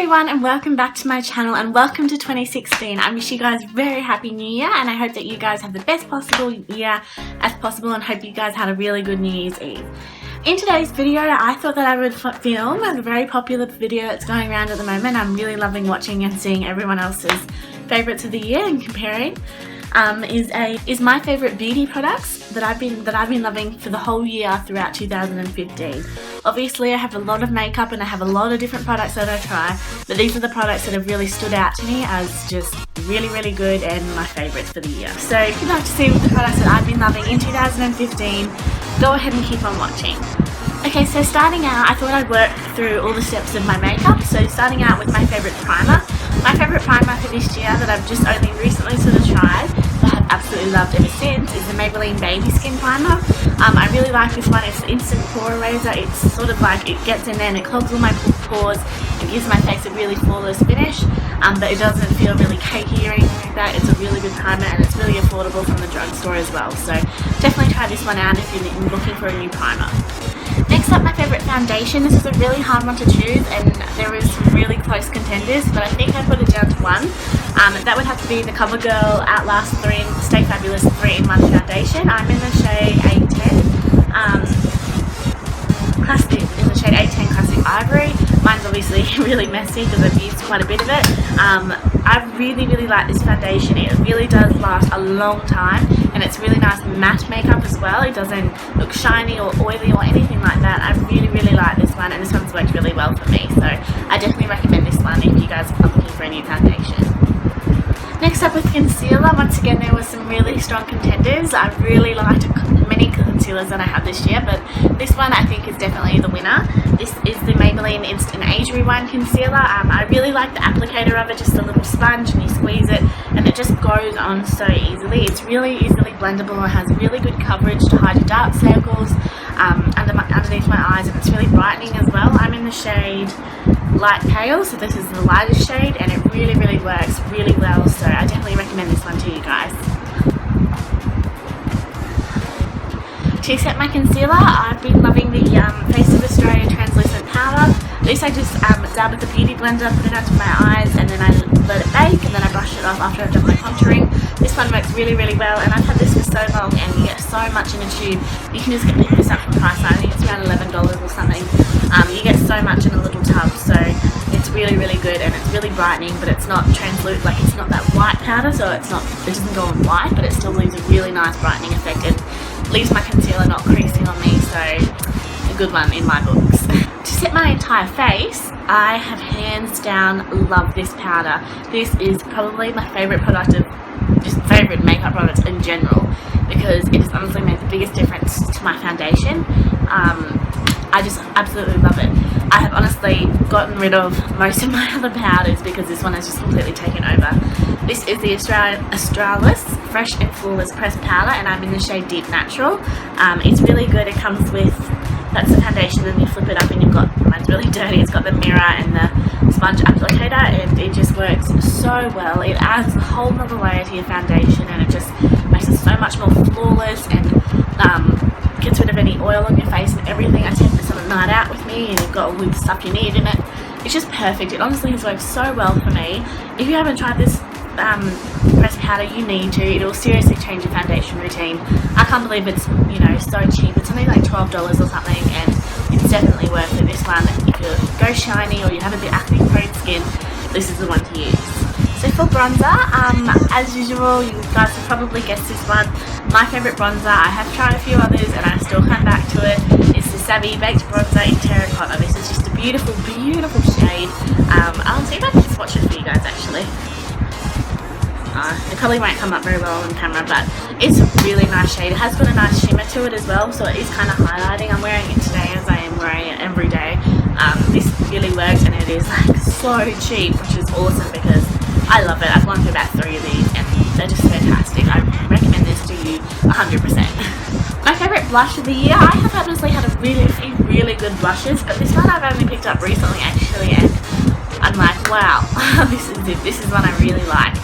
everyone, and welcome back to my channel, and welcome to 2016. I wish you guys a very happy new year, and I hope that you guys have the best possible year as possible, and hope you guys had a really good New Year's Eve. In today's video, I thought that I would film a very popular video that's going around at the moment. I'm really loving watching and seeing everyone else's favourites of the year and comparing. Is my favourite beauty products that I've been loving for the whole year throughout 2015. Obviously I have a lot of makeup and I have a lot of different products that I try, but these are the products that have really stood out to me as just really good and my favourites for the year. So if you'd like to see the products that I've been loving in 2015, go ahead and keep on watching. Okay, so starting out, I thought I'd work through all the steps of my makeup. So starting out with my favourite primer. My favourite primer for this year that I've just only recently sort of tried, that I have absolutely loved ever since, is the Maybelline Baby Skin Primer. I really like this one. It's the instant pore eraser. It's sort of like, it gets in there and it clogs all my pores and gives my face a really flawless finish, but it doesn't feel really cakey or anything like that. It's a really good primer and it's really affordable from the drugstore as well. So definitely try this one out if you're looking for a new primer. Next up, my favourite foundation. This is a really hard one to choose and there is some really close contenders, but I think I put it down to one. That would have to be the CoverGirl Outlast Stay Fabulous 3-in-1 foundation. I'm in the shade 810. Classic, in the shade 810 Classic Ivory. Mine's obviously really messy because I've used quite a bit of it. I really like this foundation. It really does last a long time and it's really nice matte makeup as well. It doesn't look shiny or oily or anything like that. I really like this one, and this one's worked really well for me, so I definitely recommend this one if you guys are looking for a new foundation. Next up with concealer, once again there were some really strong contenders. I really liked many concealers that I have this year, but this one I think is definitely the winner. This is the Maybelline Instant Age Rewind Concealer. I really like the applicator of it, just a little sponge and you squeeze it and it just goes on so easily. It's really easily blendable and has really good coverage to hide your dark circles underneath my eyes, and it's really brightening as well. I'm in the shade Light Pale, so this is the lightest shade, and it really works really well, so I definitely recommend this one to you guys. To set my concealer, I've been loving the Face of Australia Translucent Powder. This I just dab with the Beauty Blender, put it onto my eyes, and then I let it bake, and then I brush it off after I've done my contouring. This one works really well, and I've had this for so long, and you get so much in a tube. You can just get this up from price. I think it's around $11 or something. You get so much in a little tub, so it's really good, and it's really brightening, but it's not translucent, like it's not that white powder, so it doesn't go on white, but it still leaves a really nice brightening effect. It leaves my concealer not creasing on me, so a good one in my books. To set my entire face, I have hands down loved this powder. This is probably my favourite product of just favourite makeup products in general, because it has honestly made the biggest difference to my foundation. I just absolutely love it. I have honestly gotten rid of most of my other powders because this one has just completely taken over. This is the Australis Fresh and Flawless Pressed Powder, and I'm in the shade Deep Natural. It's really good. It comes with, that's the foundation, then you flip it up and you've got, mine's really dirty, it's got the mirror and the sponge applicator, and it just works so well. It adds a whole other layer to your foundation, and it just makes it so much more flawless, and gets rid of any oil on your face and everything. I take this on a night out with me and you've got all the stuff you need in it. It's just perfect. It honestly has worked so well for me. If you haven't tried this pressed powder, you need to. It will seriously change your foundation routine. I can't believe it's, you know, so cheap. It's only like $12 or something, and it's definitely worth it. This one, if you go shiny or you have a bit acne prone skin, this is the one to use. So for bronzer, as usual, you guys have probably guessed this one. My favourite bronzer, I have tried a few others and I still come back to it. It's the Savvy Baked Bronzer in Terracotta. This is just a beautiful shade. I'll see if I can swatch it for you guys actually. It probably won't come up very well on camera, but it's a really nice shade. It has got a nice shimmer to it as well, so it is kind of highlighting. I'm wearing it today as I am wearing it every day. This really works, and it is like so cheap, which is awesome because I love it. I've gone through about 3 of these and they're just fantastic. I recommend this to you 100%. My favourite blush of the year, I have honestly had a few really good blushes, but this one I've only picked up recently actually, and I'm like, wow, this is one I really like.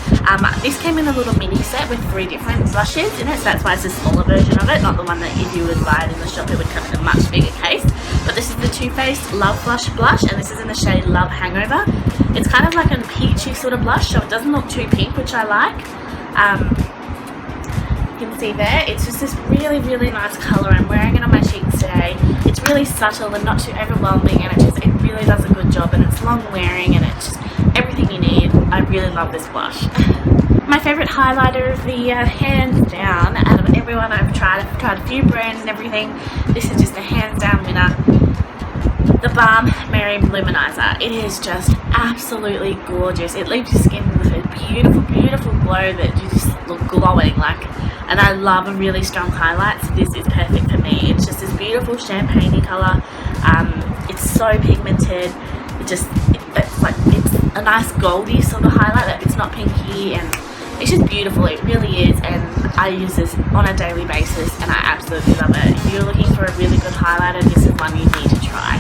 This came in a little mini set with 3 different blushes in it, so that's why it's a smaller version of it, not the one that if you would buy it in the shop it would come in a much bigger case. But this is the Too Faced Love Blush, and this is in the shade Love Hangover. It's kind of like a peachy sort of blush, so it doesn't look too pink, which I like. You can see there, it's just this really, really nice colour. I'm wearing it on my cheeks today. It's really subtle and not too overwhelming, and it really does a good job, and it's long wearing, and it's just everything you need. I really love this blush. My favourite highlighter of the year, hands down, out of everyone I've tried a few brands and everything, this is just a hands down winner. The Balm Mary Luminizer. It is just absolutely gorgeous. It leaves your skin with a beautiful, beautiful glow that you just look glowing like. And I love a really strong highlight, so this is perfect for me. It's just this beautiful champagne-y colour. It's so pigmented. It's a nice goldy sort of highlight. It's not pinky, and it's just beautiful. It really is, and I use this on a daily basis, and I absolutely love it. If you're looking for a really good highlighter, this is one you need to try.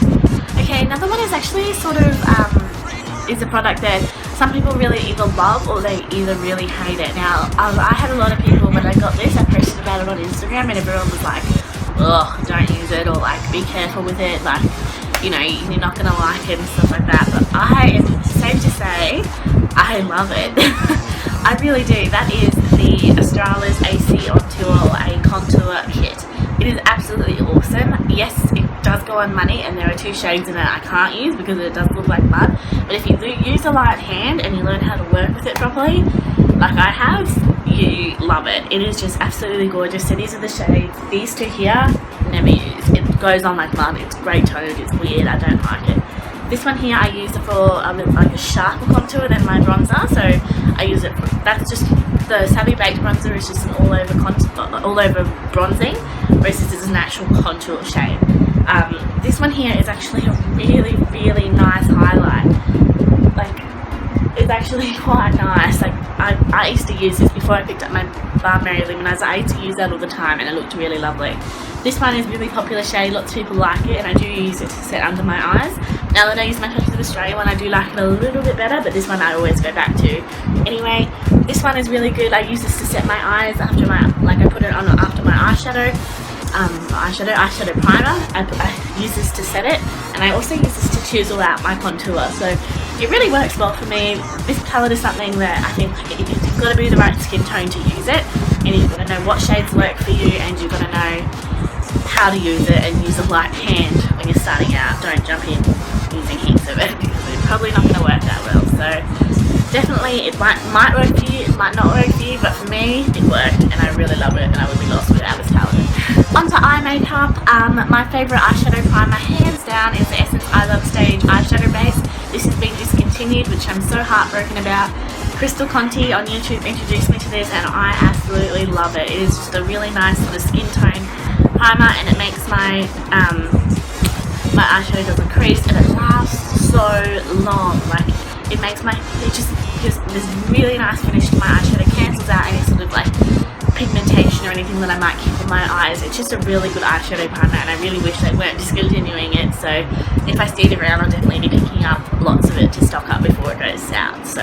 Okay, another one is actually sort of is a product that some people really either love or they either really hate it. Now, I had a lot of people when I got this, I posted about it on Instagram, and everyone was like, ugh, don't use it, or like, be careful with it, like, you know, you're not going to like it and stuff like that. But it's safe to say, I love it. I really do. That is the Australis AC On Tour A Contour Kit. It is absolutely awesome. Yes, it does go on money, and there are 2 shades in it I can't use because it does look like mud. But if you use a light hand and you learn how to work with it properly, like I have, you love it. It is just absolutely gorgeous. So these are the shades. These 2 here, never use. It goes on like mud. It's grey toned. It's weird. I don't like it. This one here, I use it for like a sharper contour than my bronzer, so I use it for, that's just, the Savvy Baked bronzer is just an all over bronzing, whereas this is an actual contour shade. This one here is actually a really, really nice highlight. Like, it's actually quite nice. Like, I used to use this before I picked up my Balm Mary Luminizer. I used to use that all the time, and it looked really lovely. This one is a really popular shade, lots of people like it, and I do use it to set under my eyes. Now that I use my Touches of Australia one, I do like it a little bit better, but this one I always go back to. Anyway, this one is really good. I use this to set my eyes after I put it on after my eyeshadow primer. I use this to set it, and I also use this to chisel out my contour, so it really works well for me. This palette is something that I think you've got to be the right skin tone to use it, and you've got to know what shades work for you, and you've got to know how to use it, and use a light hand when you're starting out. Don't jump in using heaps of it because it's probably not going to work that well. So definitely it might work for you, it might not work for you, but for me it worked, and I really love it, and I would be lost without this palette. Onto eye makeup. My favourite eyeshadow primer hands down is the Essence I Love Stage eyeshadow base. This has been discontinued, which I'm so heartbroken about. Crystal Conti on YouTube introduced me to this, and I absolutely love it. It is just a really nice sort of skin tone primer, and it makes my my eyeshadow doesn't crease, and it lasts so long. Like, it makes it just gives this really nice finish to my eyeshadow, cancels out any sort of like pigmentation or anything that I might keep on my eyes. It's just a really good eyeshadow primer, and I really wish they weren't discontinuing it. So if I see it around, I'll definitely be picking up lots of it to stock up before it goes south. So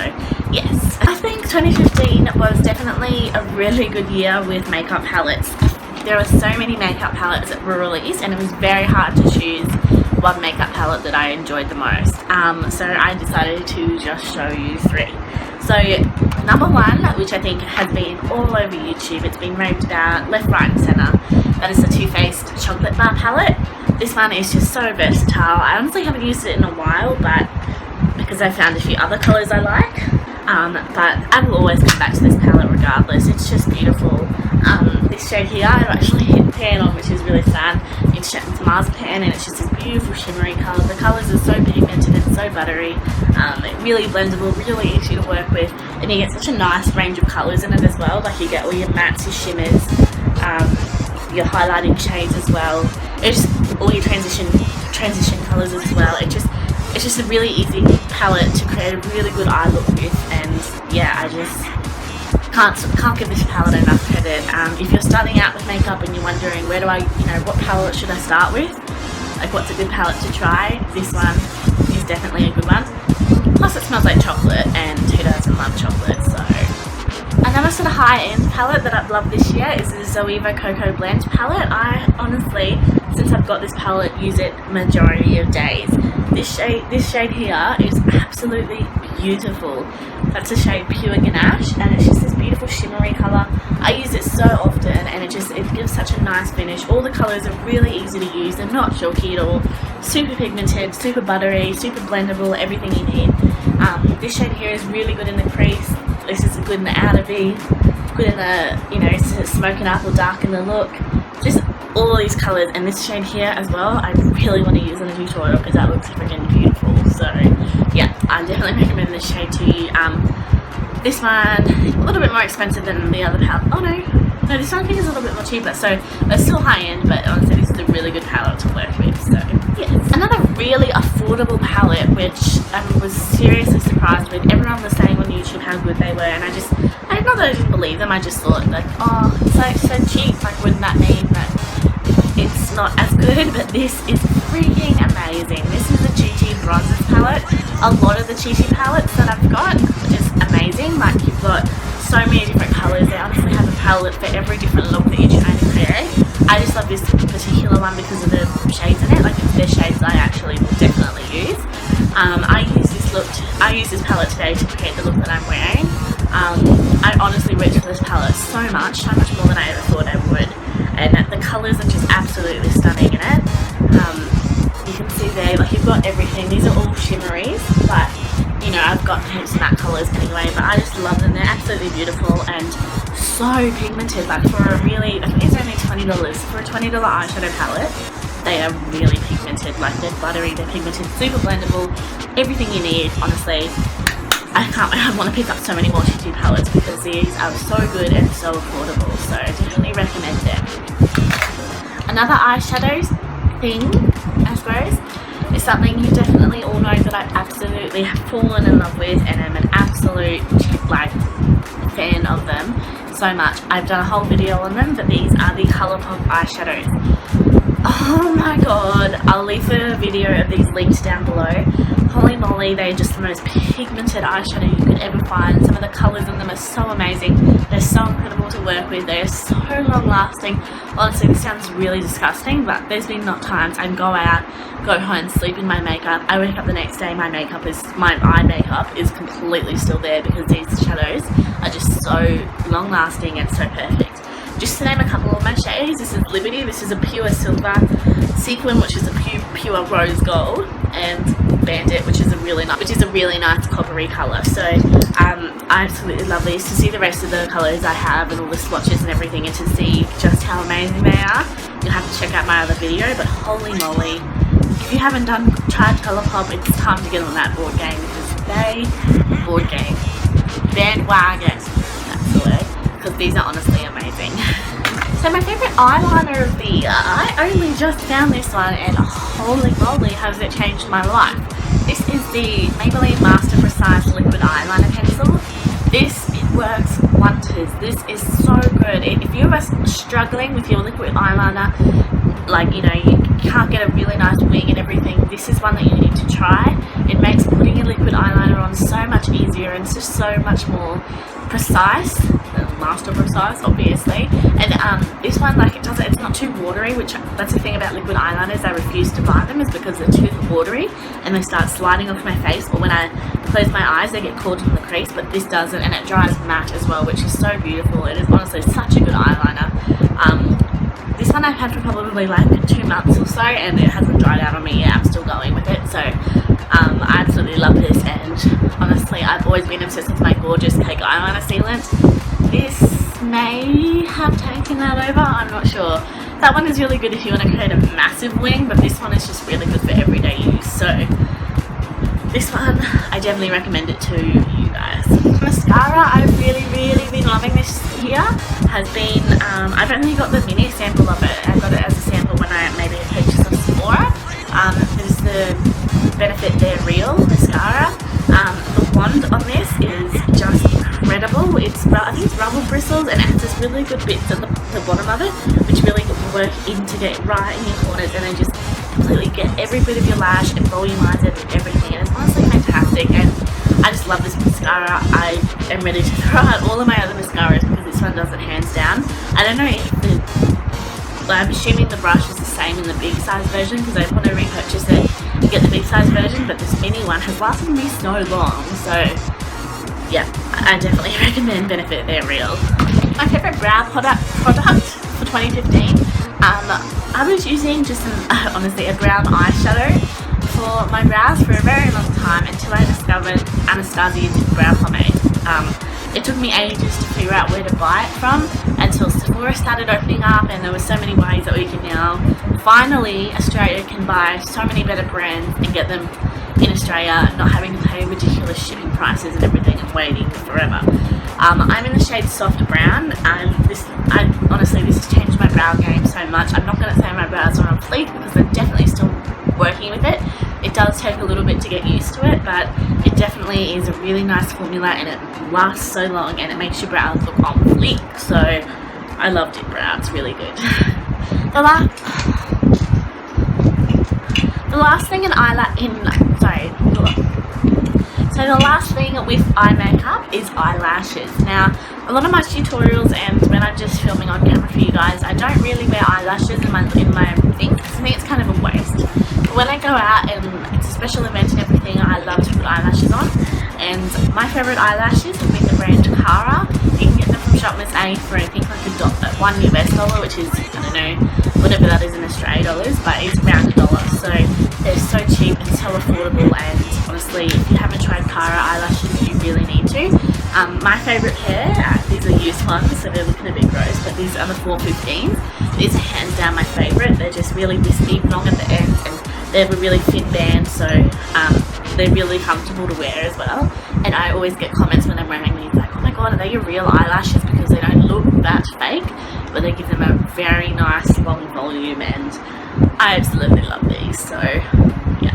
yes, I think 2015 was definitely a really good year with makeup palettes. There were so many makeup palettes that were released, and it was very hard to choose one makeup palette that I enjoyed the most. So I decided to just show you 3. So number 1, which I think has been all over YouTube, it's been raved about left, right and centre, that is the Too Faced Chocolate Bar palette. This one is just so versatile. I honestly haven't used it in a while, but because I found a few other colours I like. But I will always come back to this palette regardless. It's just beautiful. This shade here I've actually hit pan on, which is really sad. It's Marzipan, and it's just this beautiful shimmery colour. The colours are so pigmented and so buttery. Really blendable, really easy to work with, and you get such a nice range of colours in it as well. Like, you get all your mattes, your shimmers, your highlighting shades as well. It's just all your transition colours as well. It's just a really easy palette to create a really good eye look with, and yeah, I just can't give this palette enough credit. If you're starting out with makeup and you're wondering what palette should I start with, like what's a good palette to try, this one is definitely a good one. Plus it smells like chocolate, and who doesn't love chocolate, so Another sort of high-end palette that I've loved this year is the Zoeva Cocoa Blend palette. I honestly, since I've got this palette, use it majority of days. This shade here is absolutely beautiful. That's the shade Pure Ganache, and it's just this beautiful shimmery colour. I use it so often, and it gives such a nice finish. All the colours are really easy to use. They're not chalky at all. Super pigmented, super buttery, super blendable, everything you need. This shade here is really good in the crease. This is good in the outer V, good in the, you know, smoking up or darken the look. Just all these colours, and this shade here as well, I really want to use in a tutorial because that looks freaking beautiful. So yeah, I definitely recommend this shade to you. This one, a little bit more expensive than the other palette. Oh no, this one I think is a little bit more cheaper, so it's still high end, but honestly this is a really good palette to work with. So yes, another really affordable palette which I was seriously surprised with. Everyone was saying on YouTube how good they were, and I not that I didn't believe them, I just thought like, oh, it's like so cheap, like wouldn't that mean that it's not as good? But this is freaking amazing. This is the Chi Bronzes palette. A lot of the Chi palettes that I've got are just amazing. Like, you've got so many different colours. They honestly have a palette for every different look that you're trying to create. I just love this particular one because of the shades in it. Like, they're shades I actually will definitely use. I use this palette today to create the look that I'm wearing. I honestly reached for this palette so much more than I ever thought I would. And the colours are just absolutely stunning in it. You can see there, like, you've got everything. These are all shimmeries, but you know, I've got heaps of matte colours anyway, but I just love them. They're absolutely beautiful and so pigmented. Like, for a really, I think it's only $20 for a $20 eyeshadow palette. They are really pigmented. Like, they're buttery, they're pigmented, super blendable, everything you need. Honestly, I want to pick up so many more Chi palettes because these are so good and so affordable, so definitely recommend them. Another eyeshadow thing, I suppose, is something you definitely all know that I absolutely have fallen in love with, and I'm an absolute like fan of them so much. I've done a whole video on them, but these are the ColourPop eyeshadows. Oh my god, I'll leave the video of these linked down below. Holy moly, they're just the most pigmented eyeshadow you could ever find. Some of the colours in them are so amazing. They're so incredible to work with. They're so long lasting. Honestly, this sounds really disgusting, but there's been not times I go out, go home, sleep in my makeup. I wake up the next day, my eye makeup is completely still there because these shadows are just so long lasting and so perfect. Just to name a couple of my shades, this is Liberty, this is a pure silver, Sequin, which is a pure rose gold, and Bandit, which is a really nice coppery colour. So I absolutely love these. To see the rest of the colours I have and all the swatches and everything, and to see just how amazing they are, you'll have to check out my other video. But holy moly, if you haven't tried ColourPop, it's time to get on that board game, because bandwagon, that's the word, because these are honestly amazing. So my favourite eyeliner of the year, I only just found this one, and holy moly has it changed my life. This is the Maybelline Master Precise Liquid Eyeliner Pencil. It works wonders. This is so good. If you're struggling with your liquid eyeliner, like, you know, you can't get a really nice wing and everything, this is one that you need to try. It makes putting your liquid eyeliner on so much easier, and it's just so much more precise. Master Precise, obviously. And this one, like, it's not too watery, which that's the thing about liquid eyeliners. I refuse to buy them, is because they're too watery and they start sliding off my face, or when I close my eyes they get caught in the crease. But this doesn't, and it dries matte as well, which is so beautiful. It is honestly such a good eyeliner. This one I've had for probably like 2 months or so, and it hasn't dried out on me yet. I'm still going with it, so I absolutely love this. And honestly, I've always been obsessed with my gorgeous cake eyeliner sealant. This may have taken that over, I'm not sure. That one is really good if you want to create a massive wing, but this one is just really good for everyday use. So this one, I definitely recommend it to you guys. Mascara, I've really been loving this here. Has been, I've only got the mini sample of it. I got it as a sample when I made a purchase of Sephora. This is the Benefit They're Real mascara. The wand on this is just incredible. I think it's rubber bristles, and it has this really good bits at the bottom of it, which really work in to get right in your corners, and then just completely get every bit of your lash and volumize it and everything. And it's honestly fantastic. And I just love this mascara. I am ready to throw out all of my other mascaras because this one does it hands down. I don't know if I'm assuming the brush is the same in the big size version because I want to repurchase it to get the big size version, but this mini one has lasted me so long, so yeah, I definitely recommend Benefit. They're real. My favourite brow product for 2015, I was using just honestly a brown eyeshadow for my brows for a very long time until I discovered Anastasia brow pomade. It took me ages to figure out where to buy it from until Sephora started opening up, and there were so many ways that we can now finally Australia can buy so many better brands and get them in Australia, not having to pay ridiculous shipping prices and everything and waiting forever. I'm in the shade soft brown, and honestly this has changed my brow game so much. I'm not going to say my brows are on fleek because they're definitely still working with it. It does take a little bit to get used to it, but it definitely is a really nice formula and it lasts so long and it makes your brows look on fleek. So I loved it brow, it's really good. The last thing the last thing with eye makeup is eyelashes. Now, a lot of my tutorials and when I'm just filming on camera for you guys, I don't really wear eyelashes in my thing because I think it's kind of a waste. But when I go out and it's a special event and everything, I love to put eyelashes on. And my favourite eyelashes would be the brand Cara. You can get them from Shop Miss A for I think like $1 US, which is, I don't know, whatever that is in Australia dollars, but it's around $1. So they're so cheap and so affordable, and honestly, if you haven't tried Cara eyelashes, you really need to. My favourite pair, these are used ones, so they're looking a bit gross, but these are the 415s. These are hands down my favourite. They're just really wispy, long at the ends, and they have a really thin band, so they're really comfortable to wear as well. And I always get comments when I'm wearing these like, oh my god, are they your real eyelashes? Because they don't look that fake, but they give them a very nice long volume, and I absolutely love these. So yeah.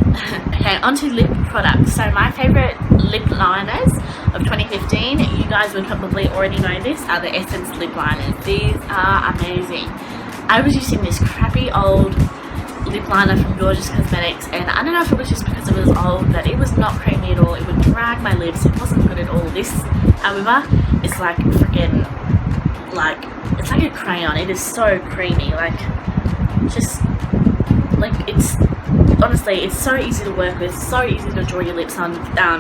Okay, onto lip products. So my favourite lip liners of 2015, you guys would probably already know this, are the Essence lip liners. These are amazing. I was using this crappy old lip liner from Gorgeous Cosmetics, and I don't know if it was just because it was old, but it was not creamy at all. It would drag my lips. It wasn't good at all. This, however, is like freaking, like, it's like a crayon. It is so creamy, like, just, like, it's, honestly, it's so easy to work with, so easy to draw your lips on.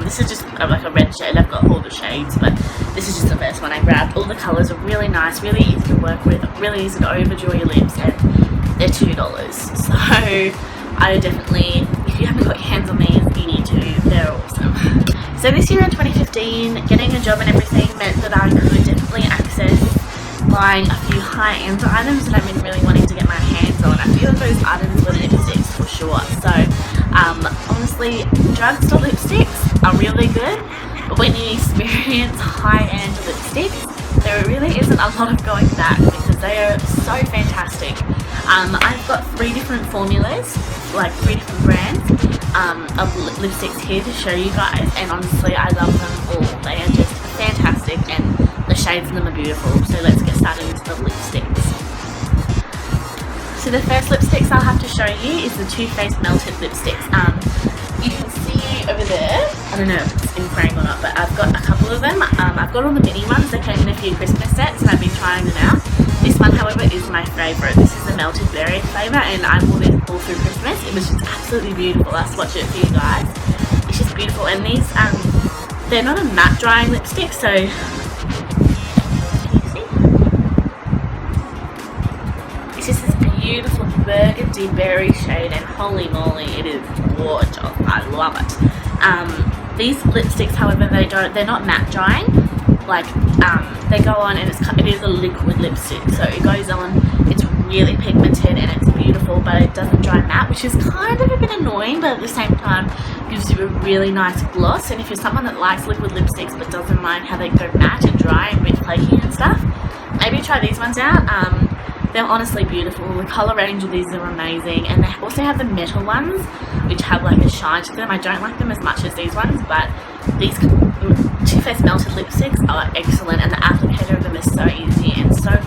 This is just like a red shade. I've got all the shades, but this is just the first one I grabbed. All the colours are really nice, really easy to work with, really easy to overdraw your lips, and they're $2. So I definitely, if you haven't got your hands on these, you need to. They're awesome. So this year in 2015, getting a job and everything meant that I could definitely access buying a few high-end items that I've been really wanting to get my hands on. A few of those items were lipsticks for sure. So honestly, drugstore lipsticks are really good, but when you experience high-end lipsticks, there really isn't a lot of going back because they are so fantastic. I've got 3 different formulas, like 3 different brands of lipsticks here to show you guys, and honestly I love them all. They are just fantastic and the shades in them are beautiful. So let's get started into the lipsticks. So the first lipsticks I'll have to show you is the Too Faced Melted Lipsticks. You can see over there, I don't know if it's in frame or not, but I've got a couple of them. I've got all the mini ones. They came in a few Christmas sets and I've been trying them out. This one, however, is my favourite. This is the Melted Berry flavour, and I wore this all through Christmas. It was just absolutely beautiful. I'll swatch it for you guys. It's just beautiful, and these, they're not a matte drying lipstick, so can you see? It's just this beautiful burgundy berry shade, and holy moly, it is gorgeous. I love it. These lipsticks, however, they're not matte drying. Like, they go on and it is a liquid lipstick, so it goes on, it's really pigmented and it's beautiful, but it doesn't dry matte, which is kind of a bit annoying, but at the same time gives you a really nice gloss. And if you're someone that likes liquid lipsticks but doesn't mind how they go matte and dry and a bit flaky and stuff, maybe try these ones out. They're honestly beautiful. The colour range of these are amazing, and they also have the metal ones which have like a shine to them. I don't like them as much as these ones, but these Too Faced Melted lipsticks are excellent, and the applicator of them is so easy and so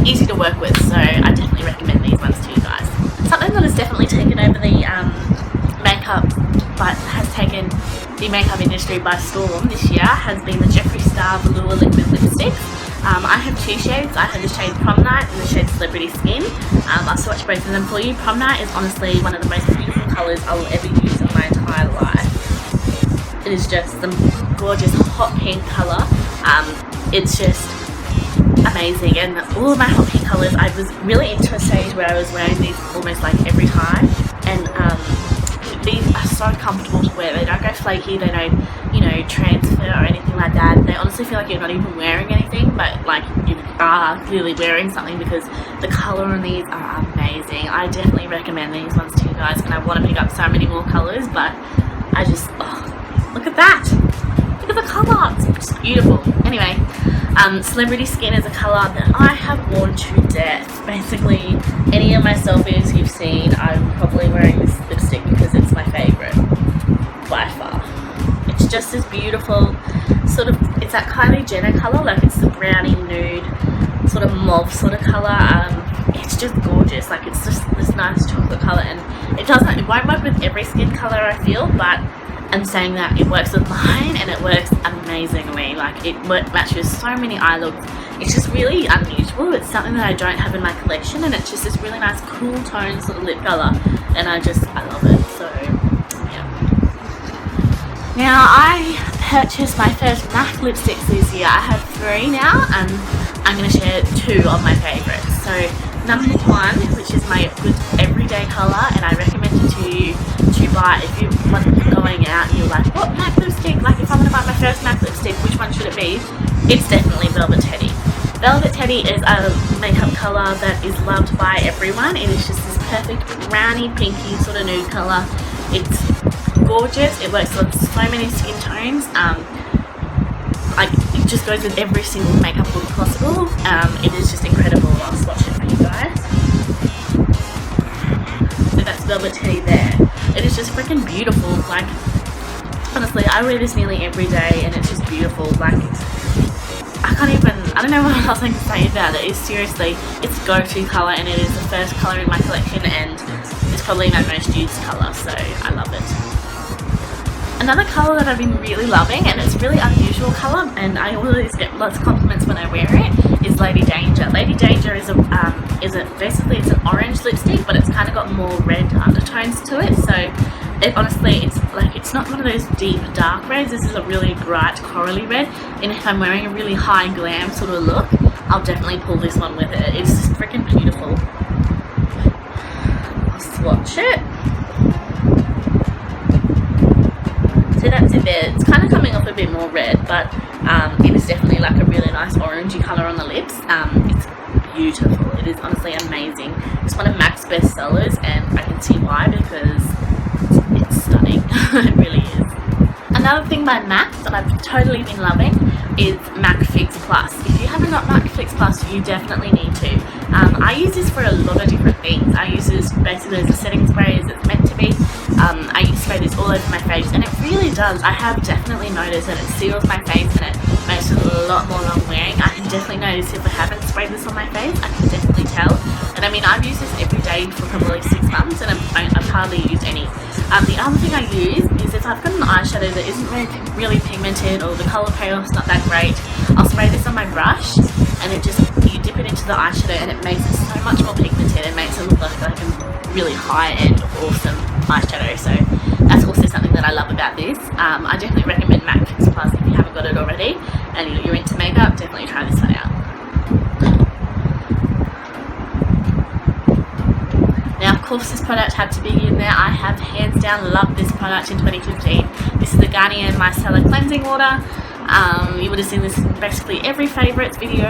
easy to work with, so I definitely recommend these ones to you guys. Something that has definitely taken over the makeup, but has taken the makeup industry by storm this year has been the Jeffree Star Velour Liquid Lipstick. I have two shades. I have the shade Prom Night and the shade Celebrity Skin. I'll swatch both of them for you. Prom Night is honestly one of the most beautiful colours I will ever use in my entire life. It is just the gorgeous hot pink colour. It's just amazing, and all of my hot pink colours, I was really into a stage where I was wearing these almost like every time, and these are so comfortable to wear. They don't go flaky, they don't, you know, transfer or anything like that. They honestly feel like you're not even wearing anything, but like you are clearly wearing something, because the colour on these are amazing. I definitely recommend these ones to you guys, and I want to pick up so many more colours, but I just, oh, look at that! Look at the colour! It's just beautiful. Anyway, Celebrity Skin is a colour that I have worn to death. Basically, any of my selfies you've seen, I'm probably wearing this lipstick because it's my favourite, by far. It's just as beautiful, sort of, it's that Kylie Jenner colour, like it's the brownie nude, sort of mauve sort of colour. It's just gorgeous, like it's just this nice chocolate colour, and it won't work with every skin colour I feel, but I'm saying that it works with mine, and it works amazingly. Like it matches so many eye looks. It's just really unusual. It's something that I don't have in my collection, and it's just this really nice cool tone sort of lip colour, and I love it. So yeah. Now I purchased my first MAC lipsticks this year. I have 3 now, and I'm going to share 2 of my favourites. So number 1, which is my good everyday colour, and I recommend it to you to buy if you're going out and you're like, what MAC lipstick? Like if I'm going to buy my first MAC lipstick, which one should it be? It's definitely Velvet Teddy. Velvet Teddy is a makeup colour that is loved by everyone. It is just this perfect browny, pinky sort of nude colour. It's gorgeous. It works with so many skin tones. Like it just goes with every single makeup look possible. It is just incredible. I'll swatch it for you guys. So that's Velvet Teddy there. It is just freaking beautiful. Like honestly, I wear this nearly every day, and it's just beautiful. Like I don't know what else I can say about it. It's seriously, it's go-to colour, and it is the first colour in my collection, and it's probably my most used colour, so I love it. Another colour that I've been really loving, and it's a really unusual colour, and I always get lots of compliments when I wear it, is Lady Danger. Lady Danger is basically it's an orange lipstick, but it's kind of got more red undertones to it. So it's not one of those deep dark reds. This is a really bright corally red, and if I'm wearing a really high glam sort of look, I'll definitely pull this one with it. It's just freaking beautiful. I'll swatch it. So that's it there. It's kind of coming off a bit more red, but it is definitely like a really nice orangey colour on the lips. It's beautiful. It is honestly amazing. It's one of MAC's best sellers, and I can see why, because it's stunning. It really is. Another thing by MAC that I've totally been loving is MAC Fix Plus. If you haven't got MAC Fix Plus, you definitely need to. I use this for a lot of different things. I use this basically as a setting spray, as it's meant to be. I use spray this all over my face, and it really does. I have definitely noticed that it seals my face, and it makes it a lot more long wearing. I can definitely notice if I haven't sprayed this on my face. I can definitely tell. And I mean, I've used this every day for probably 6 months, and I've hardly used any. The other thing I use is if I've got an eyeshadow that isn't really pigmented, or the colour payoff's not that great, I'll spray this on my brush, and you dip it into the eyeshadow, and it makes it so much more pigmented. It makes it look like a really high-end, awesome eyeshadow. So that's also something that I love about this. I definitely recommend MAC Fix Plus if you haven't got it already, and you're into makeup, definitely try this one out. Now, of course, this product had to be in there. I have hands down loved this product in 2015. This is the Garnier Micellar Cleansing Water. You would have seen this in basically every favourites video.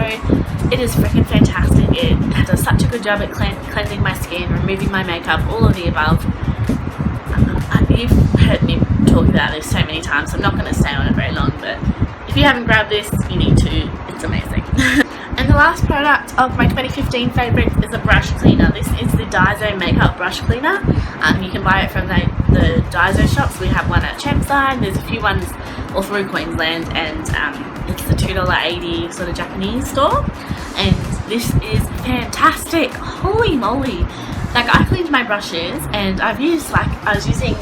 It is freaking fantastic. It does such a good job at cleansing my skin, removing my makeup, all of the above. You've heard me talk about this so many times, so I'm not going to stay on it very long, but if you haven't grabbed this, you need to. It's amazing. And the last product of my 2015 favourites is a brush cleaner. This is the Daiso Makeup Brush Cleaner. You can buy it from the Daiso shops. We have one at Chermside. There's a few ones all through Queensland, and it's the $2.80 sort of Japanese store. And this is fantastic. Holy moly! Like, I cleaned my brushes, and I was using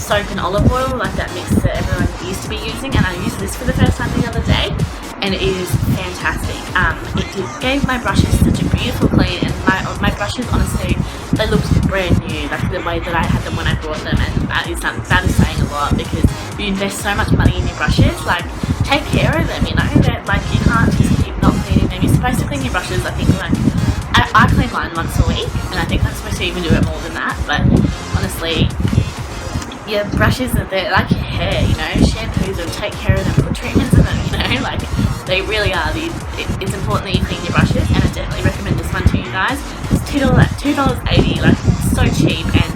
soap and olive oil, like that mix that everyone used to be using, and I used this for the first time the other day, and it is fantastic. It gave my brushes such a beautiful clean, and my brushes, honestly, they looked brand new, like the way that I had them when I bought them, and that is saying a lot, because you invest so much money in your brushes. Like, take care of them, you know, that like you can't just keep not cleaning them. You're supposed to clean your brushes, I think, like I clean mine once a week, and I think I'm supposed to even do it more than that, but honestly, your brushes, they're like your hair, you know, shampoos them, take care of them, put treatments in them, you know, like they really are. It's important that you clean your brushes, and I definitely recommend this one to you guys. It's $2.80, like so cheap, and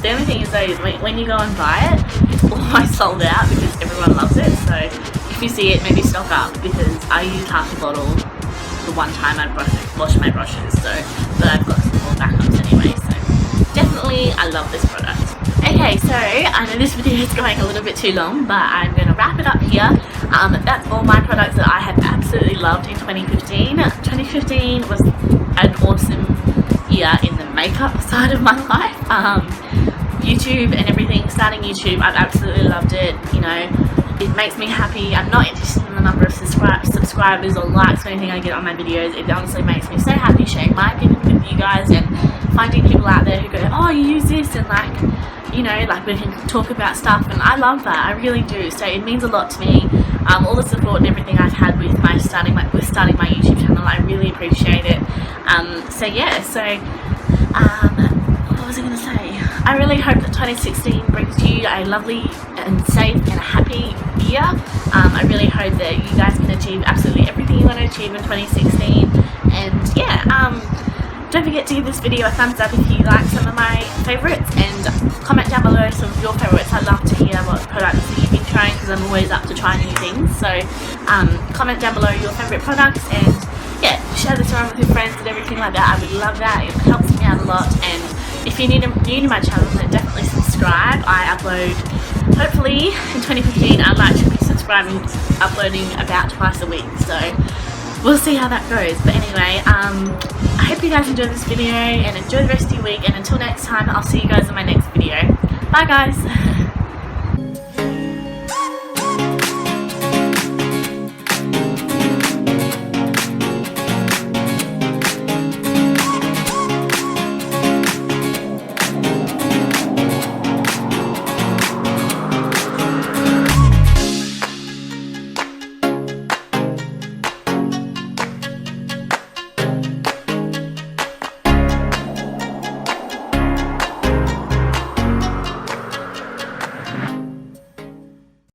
the only thing is though, when you go and buy it, it's almost sold out because everyone loves it. So if you see it, maybe stock up, because I use half a bottle the one time I wash my brushes, so, but I've got some more backups anyway, so definitely I love this product. Okay, so I know this video is going a little bit too long, but I'm going to wrap it up here. That's all my products that I have absolutely loved in 2015. 2015 was an awesome year in the makeup side of my life. YouTube and everything, starting YouTube, I've absolutely loved it. You know, it makes me happy. I'm not interested in the number of subscribers or likes or anything I get on my videos. It honestly makes me so happy sharing my opinion with you guys and finding people out there who go, oh, you use this, and like, you know, like we can talk about stuff, and I love that, I really do. So it means a lot to me. All the support and everything I've had with starting my YouTube channel, I really appreciate it. So yeah, what was I going to say? I really hope that 2016 brings you a lovely and safe and happy year. I really hope that you guys can achieve absolutely everything you want to achieve in 2016. And yeah, don't forget to give this video a thumbs up if you like some of my favourites, and comment down below some of your favourites. I'd love to hear what products that you've been trying, because I'm always up to try new things. So comment down below your favourite products, and yeah, share this around with your friends and everything like that. I would love that. It helps me out a lot. And if you're new to my channel, then definitely subscribe. I upload, hopefully in 2015, I'd like to be uploading about twice a week. So we'll see how that goes. But anyway, I hope you guys enjoyed this video, and enjoy the rest of your week, and until next time, I'll see you guys in my next video. Bye guys!